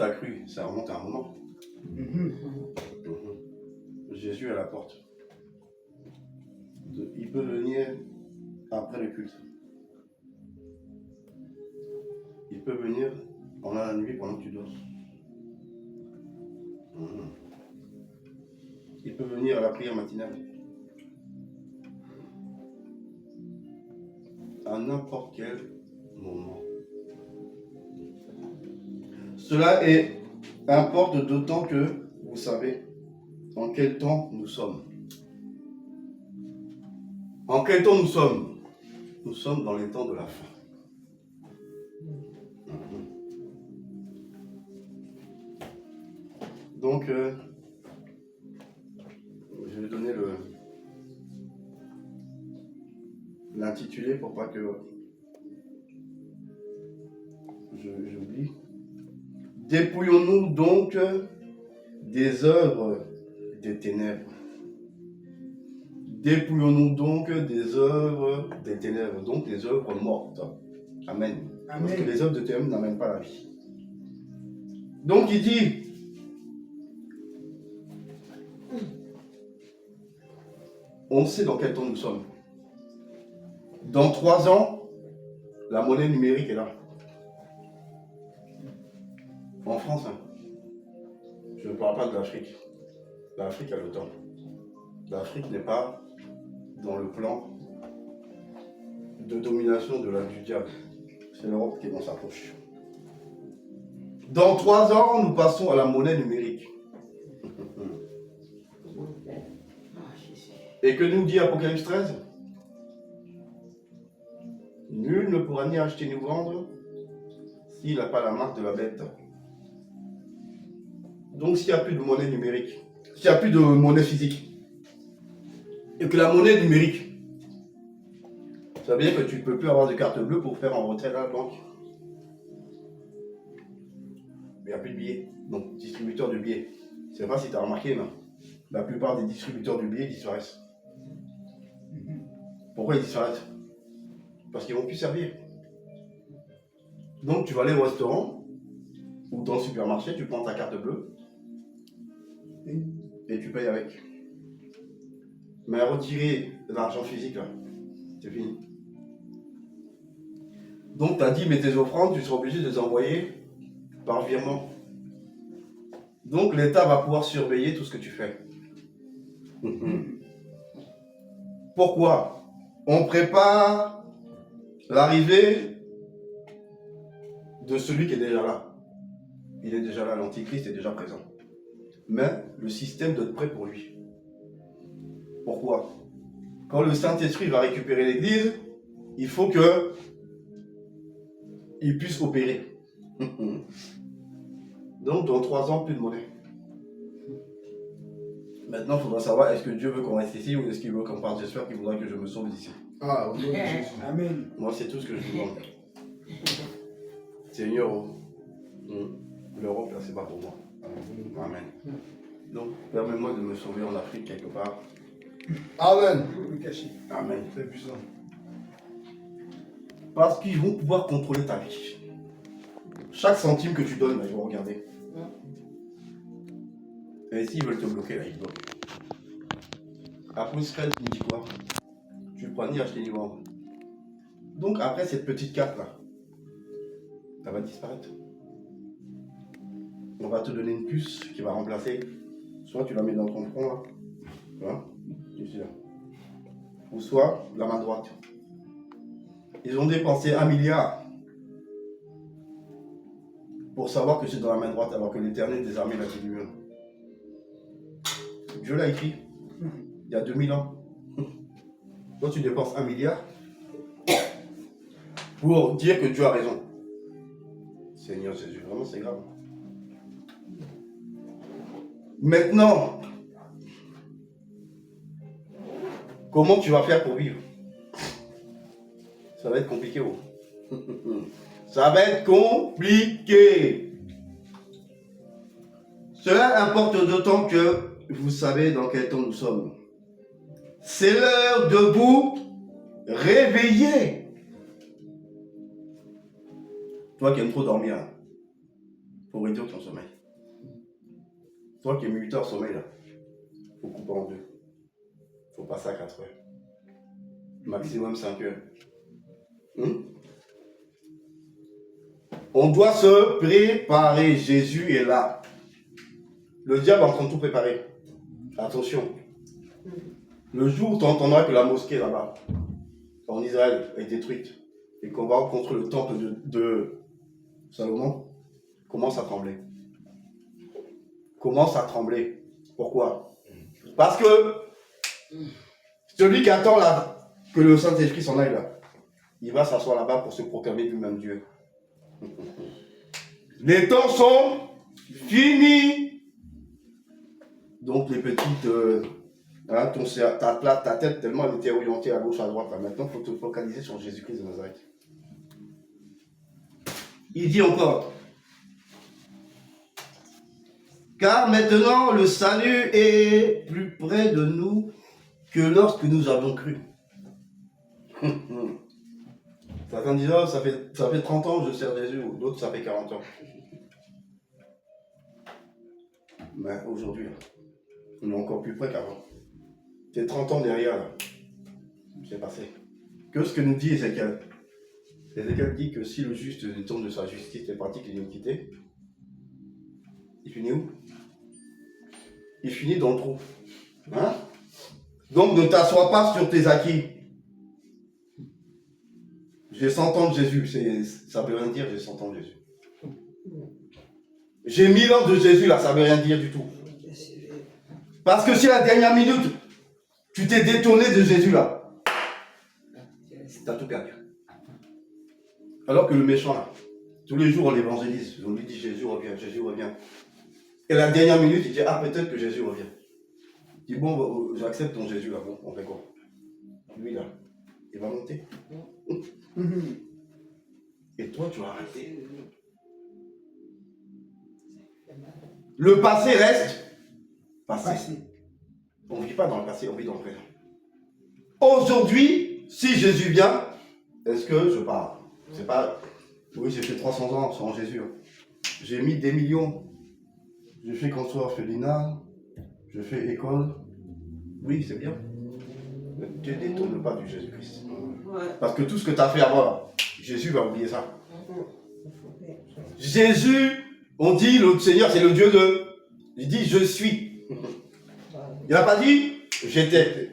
as cru, ça remonte à un moment. Jésus est à la porte. Il peut venir après le culte. Il peut venir pendant la nuit, pendant que tu dors. Il peut venir à la prière matinale. À n'importe quel moment. Cela importe d'autant que vous savez en quel temps nous sommes. En quel temps nous sommes? Nous sommes dans les temps de la fin. Donc, je vais donner l'intitulé pour pas que j'oublie. Dépouillons-nous donc des œuvres des ténèbres. Dépouillons-nous donc des œuvres des ténèbres, donc des œuvres mortes. Amen. Amen. Parce que les œuvres de ténèbres n'amènent pas la vie. Donc il dit, on sait dans quel temps nous sommes. Dans 3 ans, la monnaie numérique est là. En France, hein. Je ne parle pas de l'Afrique. L'Afrique a le temps. L'Afrique n'est pas dans le plan de domination du diable. C'est l'Europe qui est dans sa poche. Dans 3 ans, nous passons à la monnaie numérique. Et que nous dit Apocalypse 13? Nul ne pourra ni acheter ni vendre s'il n'a pas la marque de la bête. Donc s'il n'y a plus de monnaie numérique, s'il n'y a plus de monnaie physique, et que la monnaie numérique, ça veut dire que tu ne peux plus avoir de carte bleue pour faire un retrait à la banque. Il n'y a plus de billets. Donc, distributeur de billets. Je ne sais pas si tu as remarqué, mais la plupart des distributeurs de billets disparaissent. Pourquoi ils disparaissent? Parce qu'ils ne vont plus servir. Donc, tu vas aller au restaurant ou dans le supermarché, tu prends ta carte bleue et tu payes avec. Mais à retirer l'argent physique, là, c'est fini. Donc, tu as dit, mais tes offrandes, tu seras obligé de les envoyer par virement. Donc, l'État va pouvoir surveiller tout ce que tu fais. Pourquoi? On prépare l'arrivée de celui qui est déjà là. Il est déjà là, l'Antichrist est déjà présent. Mais le système doit être prêt pour lui. Pourquoi? Quand le Saint-Esprit va récupérer l'Église, il faut qu'il puisse opérer. Donc, dans 3 ans, plus de monnaie. Maintenant, il faudra savoir, est-ce que Dieu veut qu'on reste ici ou est-ce qu'il veut qu'on parte? J'espère qu'il voudra que je me sauve d'ici. Ah, oui, Amen. Moi, c'est tout ce que je demande. Seigneur, l'Europe, là, c'est pas pour moi. Amen. Donc, permets-moi de me sauver en Afrique quelque part. Amen. Amen. C'est puissant. Parce qu'ils vont pouvoir contrôler ta vie. Chaque centime que tu donnes, là, ils vont regarder. Et s'ils veulent te bloquer, là, ils bloquent. Après, Israël, tu me dis quoi? Tu ne pourras ni acheter ni vendre. Donc, après cette petite carte-là, ça va disparaître. On va te donner une puce qui va remplacer. Soit tu la mets dans ton front, là. Voilà. Ici, là. Ou soit la main droite. Ils ont dépensé 1 milliard pour savoir que c'est dans la main droite, alors que l'Éternel des armées l'a dit lui-même. Dieu l'a écrit il y a 2000 ans. Toi, tu dépenses 1 milliard pour dire que Dieu a raison. Seigneur Jésus, vraiment, c'est grave. Maintenant, comment tu vas faire pour vivre? Ça va être compliqué. Oh. Ça va être compliqué. Cela importe d'autant que vous savez dans quel temps nous sommes. C'est l'heure de vous réveiller. Toi qui aimes trop dormir. pour réduire ton sommeil. Toi qui es 8 heures sommeil là, faut couper en deux. Faut passer à 4 heures. Maximum 5 heures. On doit se préparer. Jésus est là. Le diable est en train de tout préparer. Attention. Le jour où tu entendras que la mosquée là-bas, en Israël, est détruite et qu'on va contre le temple de Salomon, commence à trembler. Commence à trembler. Pourquoi? Parce que celui qui attend là, que le Saint-Esprit s'en aille là, il va s'asseoir là-bas pour se proclamer lui-même Dieu. Les temps sont finis. Donc les petites... ta tête tellement elle était orientée à gauche, à droite. Là. Maintenant, il faut te focaliser sur Jésus-Christ de Nazareth. Il dit encore, car maintenant le salut est plus près de nous que lorsque nous avons cru. Certains disent, oh, ça fait 30 ans que je sers Jésus, ou d'autres ça fait 40 ans. Mais aujourd'hui, on est encore plus près qu'avant. C'est 30 ans derrière, là. C'est passé. Que ce que nous dit Ézéchiel. Ézéchiel dit que si le juste détourne de sa justice et pratique l'iniquité, il finit où? Il finit dans le trou. Hein? Donc ne t'assois pas sur tes acquis. J'ai 100 ans de Jésus, ça veut rien dire, j'ai 100 ans de Jésus. J'ai 1000 ans de Jésus, là, ça veut rien dire du tout. Parce que si à la dernière minute, tu t'es détourné de Jésus, là, t'as tout perdu. Alors que le méchant, là, tous les jours on l'évangélise, on lui dit Jésus revient, Jésus revient. Et la dernière minute, il dit, ah peut-être que Jésus revient. Il dit, bon, j'accepte ton Jésus, là, bon, on fait quoi? Lui, là, il va monter. Et toi, tu vas arrêter. Le passé reste passé. On ne vit pas dans le passé, on vit dans le présent. Aujourd'hui, si Jésus vient, est-ce que je pars? C'est pas... Oui, j'ai fait 300 ans sans Jésus. J'ai mis des millions. J'ai fait construire orphelinat. Je fais école. Oui, c'est bien. Ne te détourne pas du Jésus-Christ. Parce que tout ce que tu as fait avant, Jésus va oublier ça. Jésus, on dit, le Seigneur, c'est le Dieu de... Il dit, je suis. Il n'a pas dit, j'étais.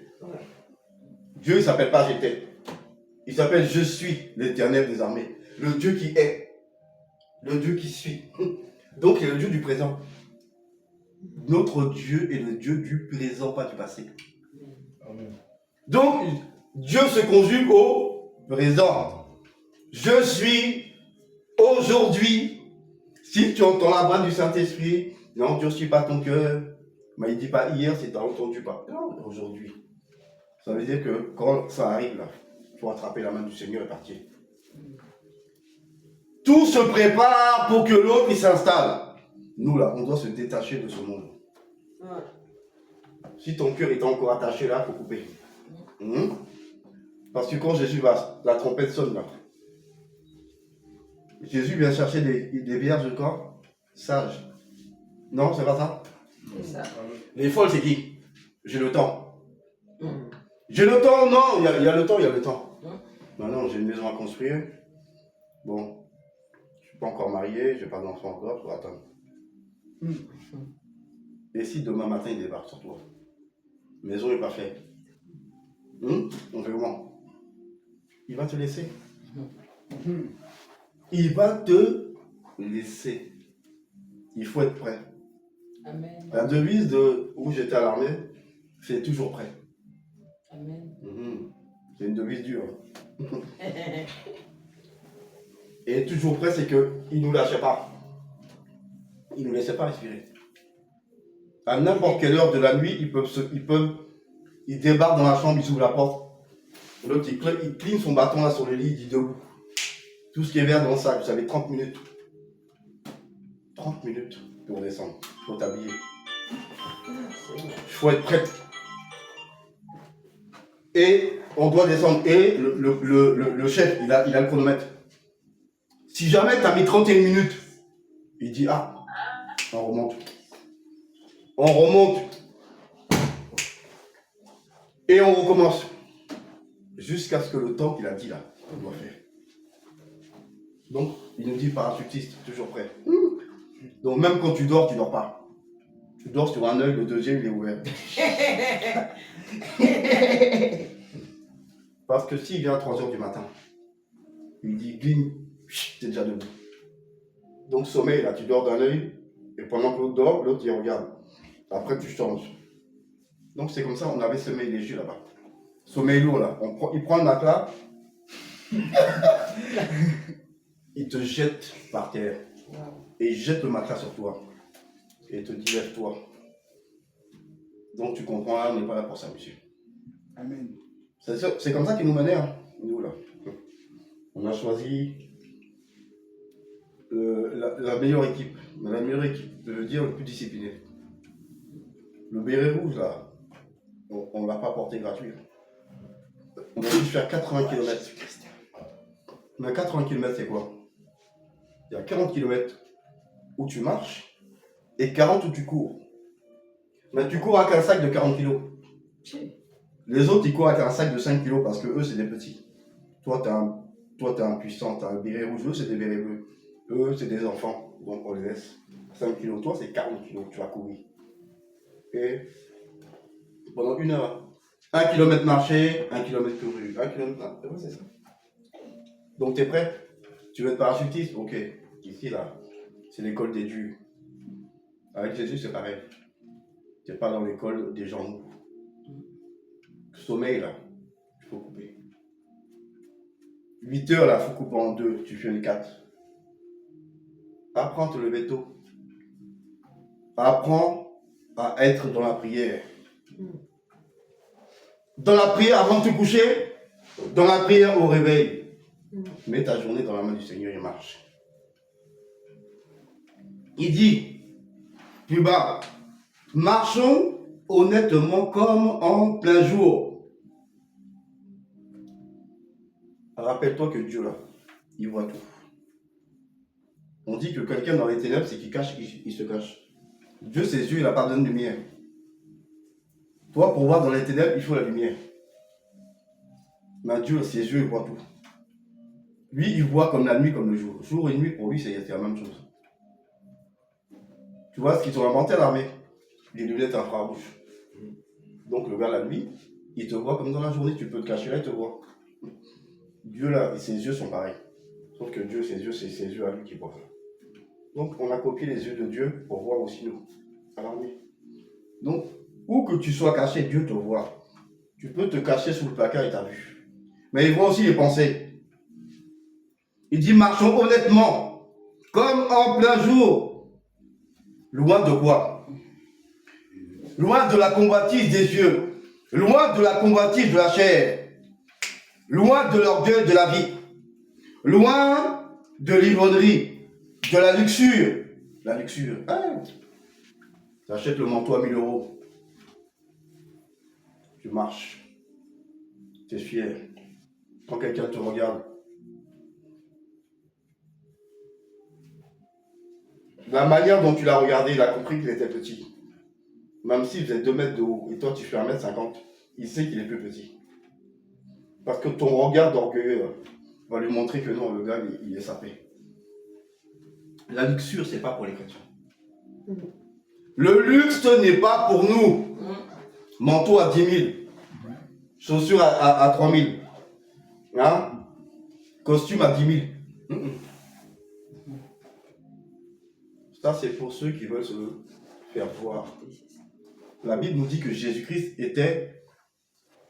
Dieu, il ne s'appelle pas j'étais. Il s'appelle je suis, l'Éternel des armées. Le Dieu qui est. Le Dieu qui suit. Donc, il est le Dieu du présent. Notre Dieu est le Dieu du présent, pas du passé. Amen. Donc, Dieu se conjugue au présent. Je suis aujourd'hui. Si tu entends la voix du Saint-Esprit, n'endurcis pas ton cœur. Mais il ne dit pas hier si tu n'as entendu pas. Non, aujourd'hui. Ça veut dire que quand ça arrive là, il faut attraper la main du Seigneur et partir. Tout se prépare pour que l'autre il s'installe. Nous là, on doit se détacher de ce monde. Si ton cœur est encore attaché là, il faut couper. Parce que quand Jésus va, la trompette sonne là. Jésus vient chercher des vierges quand sages. Non, c'est pas ça? C'est ça. Les folles, c'est qui? J'ai le temps. J'ai le temps, non, il y a le temps, il y a le temps. Maintenant, j'ai une maison à construire. Bon, je ne suis pas encore marié, je n'ai pas d'enfant encore, faut attendre. Et si demain matin il débarque sur toi, maison n'est pas faite, on fait comment? Il va te laisser. Il va te laisser. Il faut être prêt. Amen. La devise de où j'étais à l'armée, c'est toujours prêt. Amen. C'est une devise dure. Et toujours prêt, c'est qu'il ne nous lâchait pas. Il ne nous laissait pas respirer. À n'importe quelle heure de la nuit, ils débarquent dans la chambre, ils ouvrent la porte. L'autre, il cligne son bâton là sur le lit, il dit debout. Tout ce qui est vert dans le sac, vous savez, 30 minutes. 30 minutes pour descendre, pour t'habiller. Il faut être prêt. Et on doit descendre. Et le chef, il a le chronomètre. Si jamais tu as mis 31 minutes, il dit, ah, On remonte. On remonte. Et on recommence. Jusqu'à ce que le temps qu'il a dit là, on doit faire. Donc, il nous dit parachutiste, toujours prêt. Donc, même quand tu dors pas. Tu dors sur un œil, le deuxième, il est ouvert. Parce que s'il vient à 3 h du matin, il dit gling, t'es déjà debout. Donc, sommeil, là, tu dors d'un œil, et pendant que l'autre dort, l'autre, il regarde. Après, tu changes. Donc, c'est comme ça, on avait sommeil léger là-bas. Sommeil lourd, là. Il prend le matelas, il te jette par terre. Et il jette le matelas sur toi. Et il te dit, lève-toi. Donc, tu comprends, là, on n'est pas là pour s'amuser. Amen. C'est comme ça qu'il nous menait, hein, nous, là. On a choisi la meilleure équipe. Mais la meilleure équipe, je veux dire, le plus discipliné. Le béret rouge, là, on ne l'a pas porté gratuit. On a dû faire 80 km. Mais 80 km, c'est quoi? Il y a 40 km où tu marches et 40 où tu cours. Mais tu cours avec un sac de 40 kg. Les autres, ils courent avec un sac de 5 kg parce que eux, c'est des petits. Toi, t'es un puissant, t'as un béret rouge, eux, c'est des bérets bleus. Eux, c'est des enfants, donc on les laisse. 5 kg, toi, c'est 40 kg, tu vas courir. Et pendant 1 heure, 1 km marché, 1 km couru, 1 km. C'est ça. Donc, t'es prêt? Tu veux être parachutiste? Ok. Ici, là, c'est l'école des dieux. Avec Jésus, c'est pareil. Tu n'es pas dans l'école des gens mous. Sommeil, là, il faut couper. 8 heures, là, il faut couper en 2. Tu fais une 4. Apprends à te lever tôt. Apprends à être dans la prière. Dans la prière avant de te coucher, dans la prière au réveil. Mets ta journée dans la main du Seigneur et marche. Il dit, plus bas, marchons honnêtement comme en plein jour. Rappelle-toi que Dieu, là, il voit tout. On dit que quelqu'un dans les ténèbres, c'est qu'il cache, il se cache. Dieu, ses yeux, il n'a pas besoin de lumière. Toi, pour voir dans les ténèbres, il faut la lumière. Mais Dieu, ses yeux, il voit tout. Lui, il voit comme la nuit, comme le jour. Jour et nuit, pour lui, c'est la même chose. Tu vois ce qu'ils ont inventé à l'armée? Les lunettes infrarouges. Donc, le gars, la nuit, il te voit comme dans la journée. Tu peux te cacher là, il te voit. Dieu, là, ses yeux sont pareils. Sauf que Dieu, ses yeux, c'est ses yeux à lui qui voient. Donc, on a copié les yeux de Dieu pour voir aussi nous, à l'armée. Donc, où que tu sois caché, Dieu te voit. Tu peux te cacher sous le placard et t'as vu. Mais il voit aussi les pensées. Il dit, marchons honnêtement, comme en plein jour. Loin de quoi? Loin de la convoitise des yeux. Loin de la convoitise de la chair. Loin de l'orgueil de la vie. Loin de l'ivrognerie. De la luxure. La luxure. Hein? Tu achètes le manteau à 1 000 €. Tu marches. Tu es fier. Quand quelqu'un te regarde. La manière dont tu l'as regardé, il a compris qu'il était petit. Même s'il faisait 2 mètres de haut et toi tu fais 1,50 m, il sait qu'il est plus petit. Parce que ton regard d'orgueil va lui montrer que non, le gars, il est sapé. La luxure, c'est pas pour les chrétiens. Le luxe n'est pas pour nous. Manteau à 10 000. Chaussures à 3 000. Hein? Costume à 10 000. Ça, c'est pour ceux qui veulent se faire voir. La Bible nous dit que Jésus-Christ était...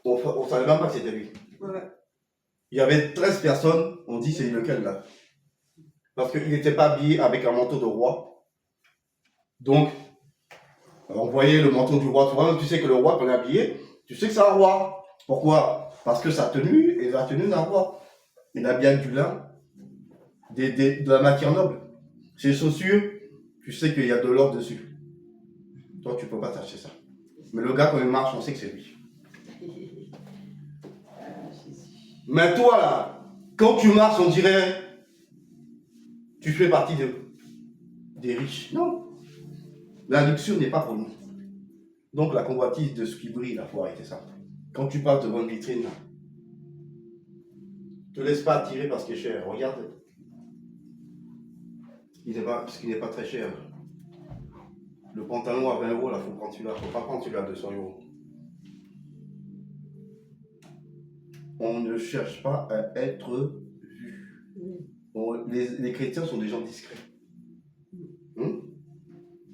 On ne savait même pas que c'était lui. Ouais. Il y avait 13 personnes, on dit c'est lequel là? Parce qu'il n'était pas habillé avec un manteau de roi. Donc, on voyait le manteau du roi. Toi, tu sais que le roi qu'on est habillé, tu sais que c'est un roi. Pourquoi? Parce que sa tenue est la tenue d'un roi. Il a bien du lin, de la matière noble. Ses chaussures, tu sais qu'il y a de l'or dessus. Toi, tu ne peux pas t'acheter ça. Mais le gars, quand il marche, on sait que c'est lui. Mais toi, là, quand tu marches, on dirait tu fais partie des riches. Non. La luxure n'est pas pour nous. Donc la convoitise de ce qui brille, il faut arrêter ça. Quand tu passes devant une vitrine, là, te laisse pas attirer par ce qui est cher. Regarde. Ce qui n'est pas très cher. Le pantalon à 20 euros, là, il faut prendre celui-là. Il ne faut pas prendre celui-là à 200 euros. On ne cherche pas à être vu. Les chrétiens sont des gens discrets.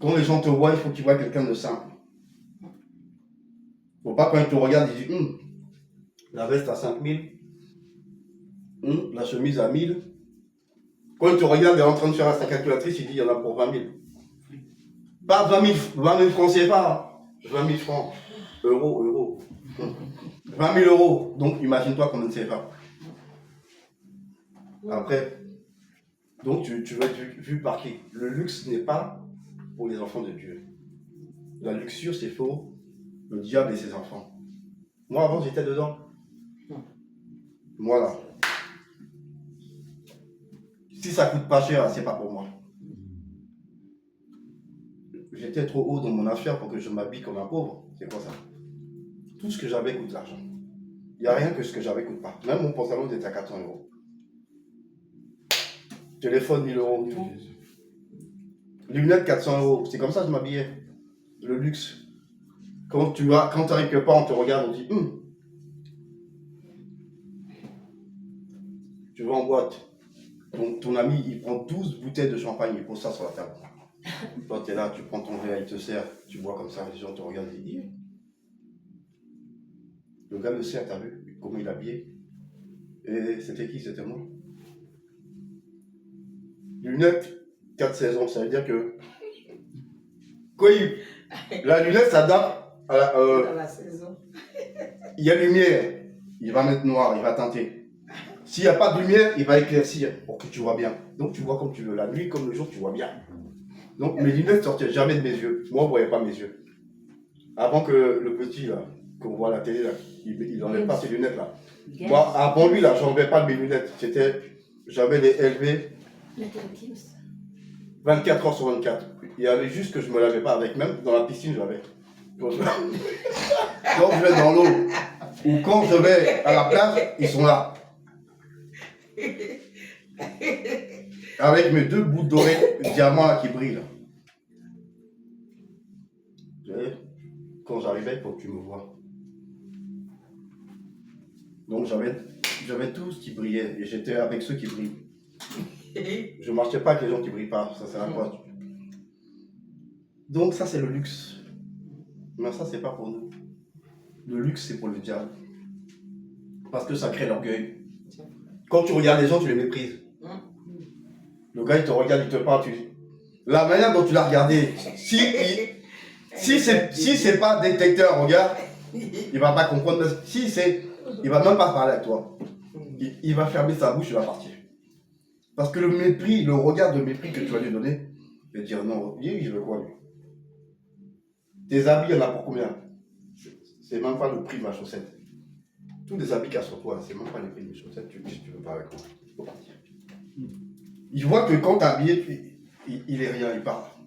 Quand les gens te voient, il faut qu'ils voient quelqu'un de simple. Il ne faut pas quand ils te regardent, ils disent la veste à 5000, la chemise à 1000. Quand ils te regardent et en train de faire sa calculatrice, il dit il y en a pour 20 000. Pas 20 000 francs CFA, 20 000 francs. Euros. 20 000 euros. Donc imagine-toi combien de CFA. Après, donc tu vas être vu par qui? Le luxe n'est pas pour les enfants de Dieu. La luxure, c'est faux. Le diable et ses enfants. Moi, avant, j'étais dedans. Voilà. Si ça coûte pas cher, c'est pas pour moi. J'étais trop haut dans mon affaire pour que je m'habille comme un pauvre. C'est quoi ça? Tout ce que j'avais coûte l'argent. Il n'y a rien que ce que j'avais coûte pas. Même mon pantalon était à 400 euros. Téléphone 1000 euros. Lunettes 400 euros. C'est comme ça que je m'habillais. Le luxe. Quand tu arrives quelque part, on te regarde, on dit tu vas en boîte. Ton ami, il prend 12 bouteilles de champagne, il pose ça sur la table. Toi, tu es là, tu prends ton verre, il te sert, tu bois comme ça, les gens te regardent et disent le gars le sert, t'as vu comment il est habillé? Et c'était qui? C'était moi. Lunettes, 4 saisons, ça veut dire que la lunette s'adapte à la saison. Il y a lumière, il va mettre noir, il va teinter. S'il n'y a pas de lumière, il va éclaircir pour que tu vois bien. Donc tu vois comme tu veux, la nuit comme le jour, tu vois bien. Donc mes lunettes ne sortaient jamais de mes yeux. Moi, on ne voyait pas mes yeux. Avant que le petit, là, qu'on voit à la télé, là, il n'enlève pas ses lunettes, là. Moi, avant lui, là, je n'enlevais pas mes lunettes. J'avais les LV 24 heures sur 24. Il y avait juste que je ne me lavais pas avec, même dans la piscine, j'avais. Quand je vais dans l'eau, ou quand je vais à la plage, ils sont là. Avec mes 2 bouts dorés, diamants là qui brillent. Quand j'arrivais, il faut que tu me vois. Donc j'avais tout ce qui brillait et j'étais avec ceux qui brillent. Je ne marchais pas avec les gens qui ne brillent pas, ça sert à quoi? Donc ça c'est le luxe. Mais ça c'est pas pour nous. Le luxe c'est pour le diable. Parce que ça crée l'orgueil. Quand tu regardes les gens, tu les méprises. Le gars il te regarde, il te parle, la manière dont tu l'as regardé, si c'est pas détecteur, regarde, il va pas comprendre. Il va même pas parler avec toi. Il va fermer sa bouche, il va partir. Parce que le mépris, le regard de mépris que tu vas lui donner, il va dire non, lui, je veux quoi lui? Tes habits, il y en a pour combien? C'est même pas le prix de ma chaussette. Tous les habits qu'il y a sur toi, c'est même pas le prix de mes chaussettes. Tu veux pas avec moi, il faut partir. Il voit que quand tu es habillé, il est rien, il part.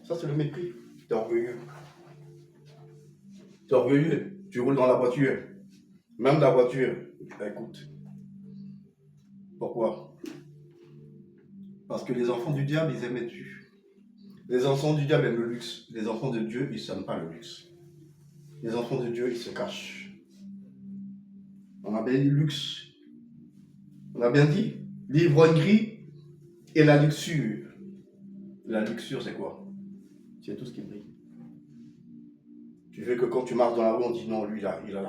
Ça, c'est le mépris. Tu es orgueilleux. Tu es orgueilleux. Tu roules dans la voiture. Même la voiture, écoute. Pourquoi? Parce que les enfants du diable, ils aiment être vus. Les enfants du diable aiment le luxe. Les enfants de Dieu, ils n'aiment pas le luxe. Les enfants de Dieu, ils se cachent. On a bien dit luxe. On a bien dit l'ivrognerie et la luxure. La luxure, c'est quoi? C'est tout ce qui brille. Tu veux que quand tu marches dans la rue, on dit non, lui, là, il a l'argent.